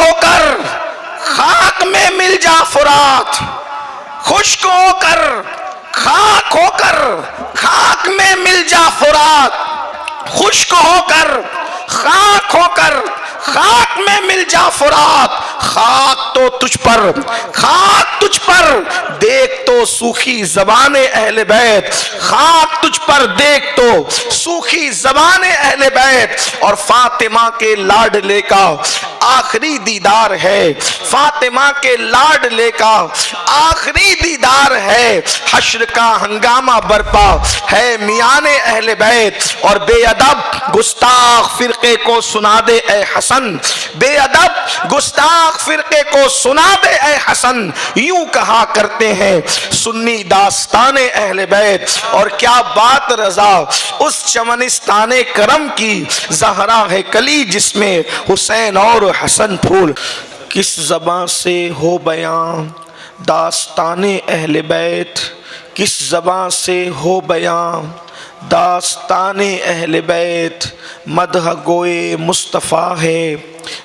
ہو کر خاک میں مل جا فرات، خشک ہو کر خاک ہو کر خاک میں مل جا فرات، خشک ہو کر خاک ہو کر خاک میں مل جا فرات، خاک تو تجھ پر خاک تجھ پر دیکھ تو سوکھی زبان اہل بیت، خاک تجھ پر دیکھ تو سوکھی زبان اہل بیت، اور فاطمہ کے لاڈلے کا آخری دیدار ہے، فاطمہ کے لاڈلے کا آخری دیدار ہے، حشر کا ہنگامہ برپا ہے میان اہل بیت، اور بے ادب گستاخ فرقے کو سنا دے اے حسن، بے ادب گستاخ فرقے کو سنا دے اے حسن، یوں کہا کرتے ہیں سنی داستان اہل بیت، اور کیا بات رضا اس چمنستان کرم کی، زہرا ہے کلی جس میں حسین اور حسن پھول، کس زبان سے ہو بیان داستان اہل بیت، کس زبان سے ہو بیان داستان اہل بیت، مدح گوئے مصطفیٰ ہے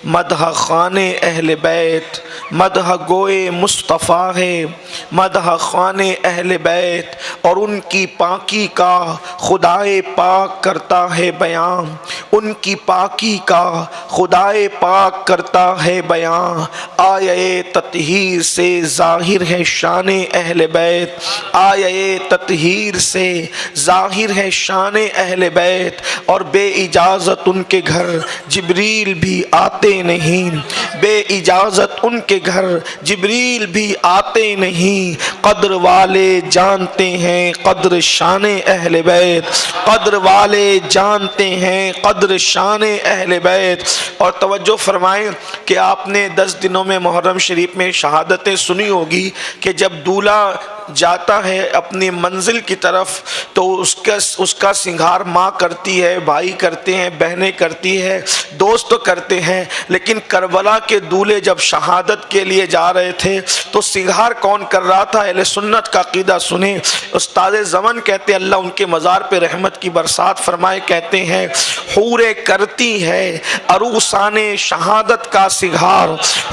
مدح خان اہل بیت، مدح گوئے مصطفیٰ ہے مدح خان اہل بیت، اور ان کی پاکی کا خدائے پاک کرتا ہے بیان، ان کی پاکی کا خدائے پاک کرتا ہے بیان، آیے تطہیر سے ظاہر ہے شان اہل بیت، آیے تطہیر سے ظاہر ہے شان اہل بیت، اور بے اجازت ان کے گھر جبریل بھی آتے نہیں، بے اجازت ان کے گھر جبریل بھی آتے نہیں، قدر والے جانتے ہیں قدر شان اہل بیت، قدر والے جانتے ہیں قدر شان اہل بیت، اور توجہ فرمائیں کہ آپ نے 10 دنوں میں محرم شریف میں شہادتیں سنی ہوگی کہ جب دولہا جاتا ہے اپنی منزل کی طرف تو اس کا سنگھار ماں کرتی ہے، بھائی کرتے ہیں، بہنیں کرتی ہے، دوست کرتے ہیں، لیکن کربلا کے دولہے جب شہادت کے لیے جا رہے تھے تو سنگھار کون کر رہا تھا؟ اہل سنت کا عقیدہ سنیں، استاد زمن کہتے ہیں اللہ ان کے مزار پہ رحمت کی برسات فرمائے، کہتے ہیں حوریں کرتی ہے عروسان شہادت کا سنگھار،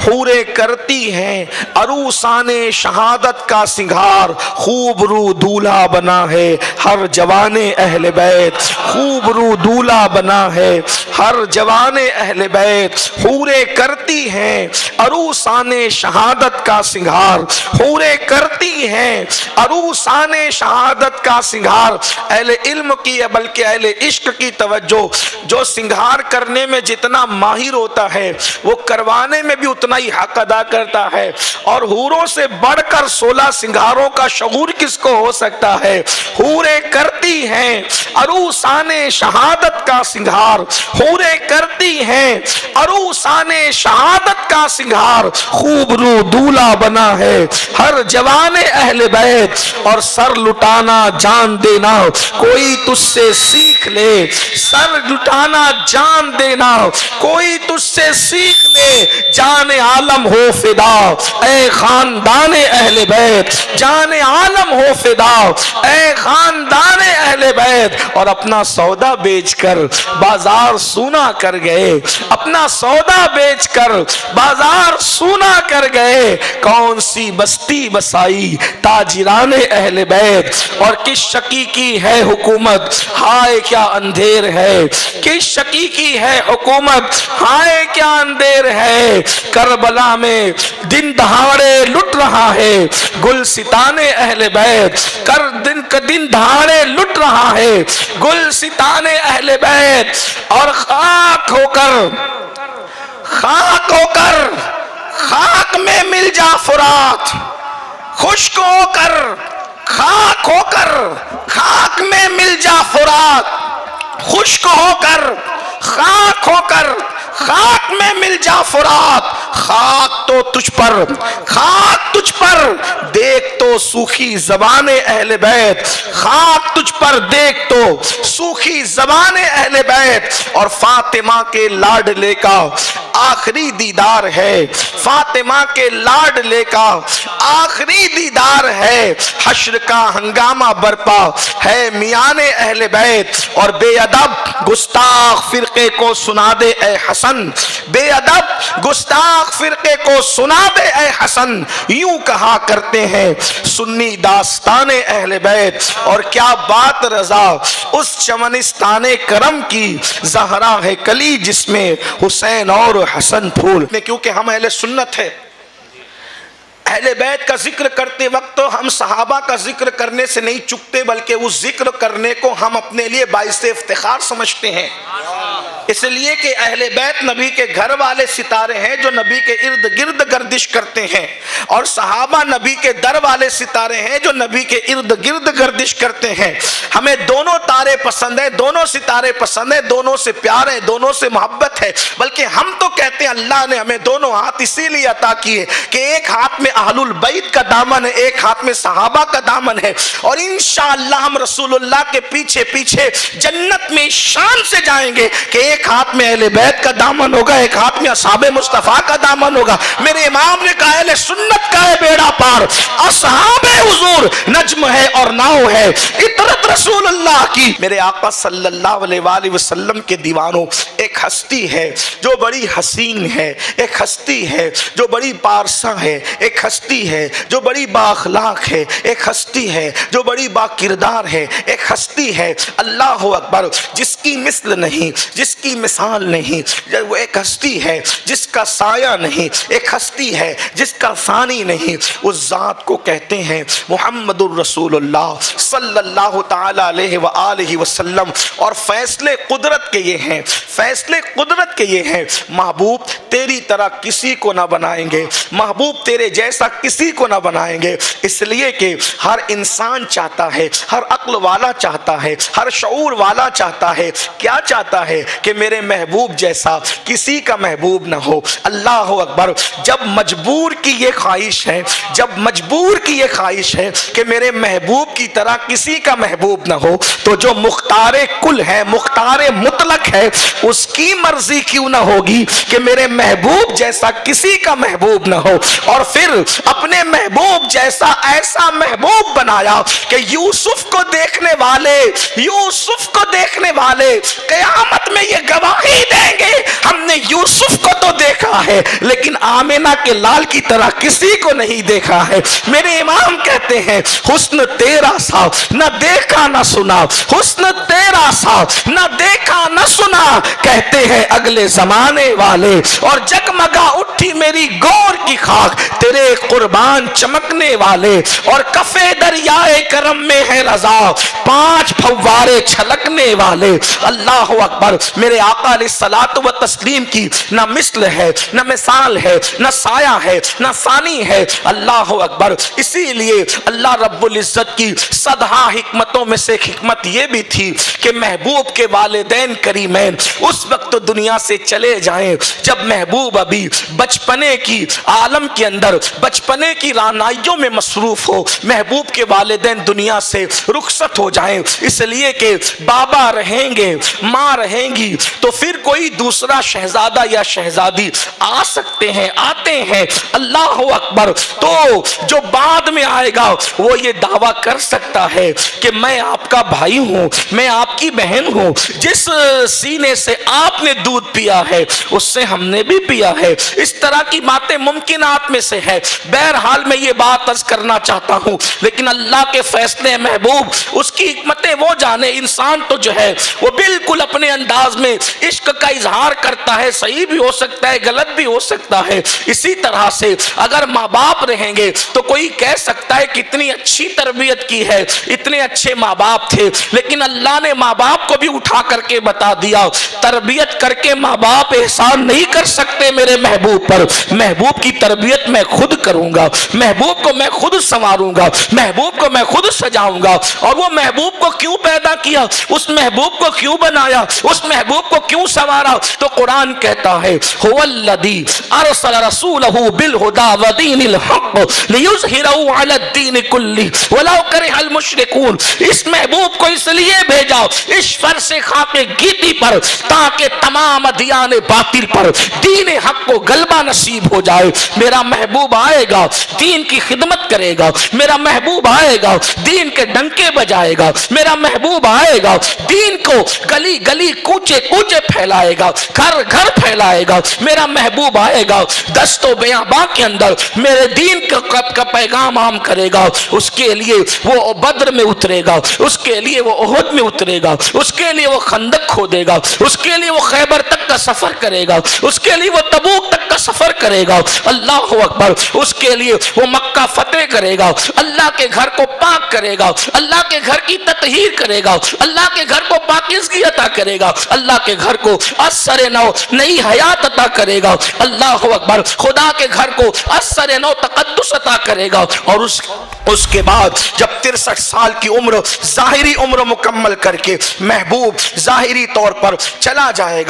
حوریں کرتی ہیں عروسان شہادت کا سنگھار، خوب رو دولہا بنا ہے ہر جوان اہل بیت، خوب رو دولہا بنا ہے ہر جوان اہل بیت، حوریں کرتی ہیں عروسان شہادت کا سنگھار، حوریں کرتی ہیں عروسان شہادت کا سنگھار، اہل علم کی ہے بلکہ اہل عشق کی توجہ، جو سنگھار کرنے میں جتنا ماہر ہوتا ہے وہ کروانے میں بھی اتنا ہی حق ادا کرتا ہے، اور حوروں سے بڑھ کر 16 سنگھاروں کا شعور کس کو ہو سکتا ہے؟ حوریں کرتی ہیں عروسان شہادت کا سنگھار، حوریں کرتی ہیں عروسان شہادت کا سنگھار، خوب رو دولہا بنا ہے ہر جوان اہل بیت، اور سر لٹانا جان دینا کوئی تجھ سے سیکھ لے، سر لٹانا جان دینا کوئی تجھ سے سیکھ لے، جان عالم ہو فدا اے خاندان اہل بیت، جان عالم ہو فدا اے خاندان اہل بیت، اور اپنا سودا بیچ کر بازار سونا کر گئے، اپنا سودا بیچ کر بازار سونا کر گئے، کون سی بستی بسائی تاجران اہل بیت، اور کس شقی کی ہے حکومت ہائے کیا اندھیر ہے، کس شقی کی ہے حکومت ہائے کیا اندھیر ہے، کربلا میں دن دہاڑے لٹ رہا ہے گلستان اہل بیت، دن دہاڑے لٹ رہا ہے گلستان اہل بیت، اور خاک ہو کر خاک میں مل جا فرات، خشک ہو کر خاک میں مل جا فرات، خشک ہو کر خاک میں مل جا فرات، خاک تو تجھ پر دیکھ تو سوکھی زبان اہل بیت، خاک تجھ پر دیکھ تو سوکھی زبان اہل بیت، اور فاطمہ کے لاڈلے کا آخری دیدار ہے، فاطمہ کے لاڈلے کا آخری دیدار ہے، حشر کا ہنگامہ برپا ہے میان اہل بیت، اور بے ادب گستاخ فرقے کو سنا دے اے حسن، بے ادب گستاخ فرقے کو سنا دے اے حسن، یوں کہا کرتے ہیں سنی داستان اہل بیت۔ اور کیا بات رضا اس چمنستان کرم کی، زہرا ہے کلی جس میں حسین اور حسن پھول۔ کیونکہ ہم اہل سنت ہے، اہل بیت کا ذکر کرتے وقت تو ہم صحابہ کا ذکر کرنے سے نہیں چکتے، بلکہ اس ذکر کرنے کو ہم اپنے لیے باعث افتخار سمجھتے ہیں، اس لیے کہ اہل بیت نبی کے گھر والے ستارے ہیں جو نبی کے ارد گرد گردش کرتے ہیں، اور صحابہ نبی کے در والے ستارے ہیں جو نبی کے ارد گرد گردش کرتے ہیں۔ ہمیں دونوں تارے پسند ہیں، دونوں ستارے پسند ہیں، دونوں سے پیار ہے، دونوں سے محبت ہے، بلکہ ہم تو کہتے ہیں اللہ نے ہمیں دونوں ہاتھ اسی لیے عطا کیے کہ ایک ہاتھ میں اہل البیت کا دامن ہے، ایک ہاتھ میں صحابہ کا دامن ہے، اور انشاءاللہ ہم رسول اللہ کے پیچھے پیچھے جنت میں شان سے جائیں گے کہ ایک ہاتھ میں اہل بیت کا دامن ہوگا، ایک ہاتھ میں اصحاب مصطفیٰ کا دامن ہوگا۔ میرے امام نے کہا اہل سنت کا ہے بیڑا پار، اصحاب حضور نجم ہے اور ناؤ ہے، اطرت رسول اللہ کی۔ میرے آقا صلی اللہ علیہ وآلہ وسلم کے دیوانوں، ایک ہستی ہے جو بڑی حسین ہے، ایک ہستی ہے جو بڑی پارسا ہے، ایک ہستی ہے جو بڑی بااخلاق ہے، ایک ہستی ہے جو بڑی با کردار ہے، ایک ہستی ہے اللہ اکبر جس کی مثل نہیں، جس کی مثال نہیں، وہ ایک ہستی ہے جس کا سایہ نہیں، ایک ہستی ہے جس کا ثانی نہیں، اس ذات کو کہتے ہیں محمد الرسول اللہ صلی اللہ تعالی علیہ وآلہ وسلم۔ اور فیصلے قدرت کے یہ ہیں، فیصلے قدرت کے یہ ہیں، محبوب تیری طرح کسی کو نہ بنائیں گے، محبوب تیرے جیسا کسی کو نہ بنائیں گے، اس لیے کہ ہر انسان چاہتا ہے، ہر عقل والا چاہتا ہے، ہر شعور والا چاہتا ہے، کیا چاہتا ہے کہ میرے محبوب جیسا کسی کا محبوب نہ ہو۔ اللہ اکبر، جب مجبور کی یہ خواہش ہے، جب مجبور کی یہ خواہش ہے کہ میرے محبوب کی طرح کسی کا محبوب نہ ہو، تو جو مختار کل ہے، مختار مطلق ہے، اس کی مرضی کیوں نہ ہوگی کہ میرے محبوب جیسا کسی کا محبوب نہ ہو۔ اور پھر اپنے محبوب جیسا ایسا محبوب بنایا کہ یوسف کو دیکھنے والے، یوسف کو دیکھنے والے قیامت میں یہ گواہی دیں گے ہم نے یوسف کو تو دیکھا ہے لیکن آمینہ کے لال کی طرح کسی کو نہیں دیکھا ہے۔ میرے امام کہتے ہیں حسن تیرا سا نہ دیکھا نہ سنا، حسن تیرا سا نہ دیکھا نہ سنا، کہتے ہیں اگلے زمانے والے، اور جگمگا اٹھی میری گور کی خاک تیرے قربان چمکنے والے، اور کفے دریائے کرم میں ہے رضا، 5 پھوارے چھلکنے والے۔ اللہ اکبر، میرے آقا علیہ الصلوۃ والتسلیم کی نہ مثل ہے، نہ مثال ہے، نہ سایہ ہے، نہ ثانی ہے۔ اللہ اکبر، اسی لیے اللہ رب العزت کی 100 حکمتوں میں سے ایک حکمت یہ بھی تھی کہ محبوب کے والدین کریمین اس وقت دنیا سے چلے جائیں جب محبوب ابھی بچپنے کی عالم کے اندر، بچپنے کی رعنائیوں میں مصروف ہو، محبوب کے والدین دنیا سے رخصت ہو جائیں، اس لیے کہ بابا رہیں گے، ماں رہیں گی، تو پھر کوئی دوسرا شہزادہ یا شہزادی آ سکتے ہیں، آتے ہیں۔ اللہ اکبر، تو جو بعد میں آئے گا وہ یہ دعویٰ کر سکتا ہے کہ میں آپ کا بھائی ہوں، میں آپ کی بہن ہوں، جس سینے سے آپ نے دودھ پیا ہے اس سے ہم نے بھی پیا ہے۔ اس طرح کی باتیں ممکنات میں سے ہے۔ بہرحال میں یہ بات عرض کرنا چاہتا ہوں، لیکن اللہ کے فیصلے محبوب، اس کی حکمتیں وہ جانے۔ انسان تو جو ہے وہ بالکل اپنے انداز میں عشق کا اظہار کرتا ہے، صحیح بھی ہو سکتا ہے، غلط بھی ہو سکتا ہے۔ اسی طرح سے اگر ماں باپ رہیں گے تو کوئی کہہ سکتا ہے کتنی اچھی تربیت کی ہے، اتنے اچھے ماں باپ تھے، لیکن اللہ نے ماں باپ کو بھی اٹھا کر کے بتا دیا تربیت کر کے ماں باپ احسان نہیں کر سکتے میرے محبوب پر، محبوب کی تربیت میں خود کروں گا، محبوب کو میں خود سنواروں گا، محبوب کو میں خود سجاؤں گا۔ اور وہ محبوب کو کیوں پیدا کیا، اس محبوب کو کیوں بنایا، اس محبوب کو کیوں سنوارا، تو قرآن کہتا ہے هو الذی ارسل رسولہ بالہدی ودین الحق لیظہرہ علی الدین کلہ ولو کرہ المشرکون۔ اس محبوب کو اس لیے بھیجا اس فرش خاک گیتی پر تاکہ تمام ادیان باطل پر دین حق کو غلبہ مرنا نصیب ہو جائے. میرا محبوب آئے گا, دین کی خدمت کرے گا. میرا محبوب آئے گا, دین کے ڈنکے بجائے گا. میرا محبوب آئے گا, دین کو گلی گلی کوچے کوچے پھیلائے گا, گھر گھر پھیلائے گا. میرا محبوب آئے گا, دست و بیاباں کے اندر میرے دین کا پیغام عام کرے گا. اس کے لیے وہ بدر میں اترے گا, اس کے لیے وہ احد میں اترے گا, اس کے لیے وہ خندق کھودے گا, اس کے لیے وہ خیبر تک کا سفر کرے گا, اس کے لیے وہ تبوک تک کا سفر کرے گا. اللہ اکبر. اس کے لیے وہ مکہ فتح کرے گا, اللہ کے گھر کو پاک کرے گا, اللہ کے گھر کی تطہیر کرے گا, اللہ کے گھر کو پاکیزگی عطا کرے گا, اللہ کے گھر کو اثر نو نئی حیات عطا کرے گا. اللہ اکبر. خدا کے گھر کو اثر نو تقدس عطا کرے گا. اور اس کے بعد جب 63 سال کی عمر, ظاہری عمر مکمل کر کے محبوب ظاہری طور پر چلا جائے گا,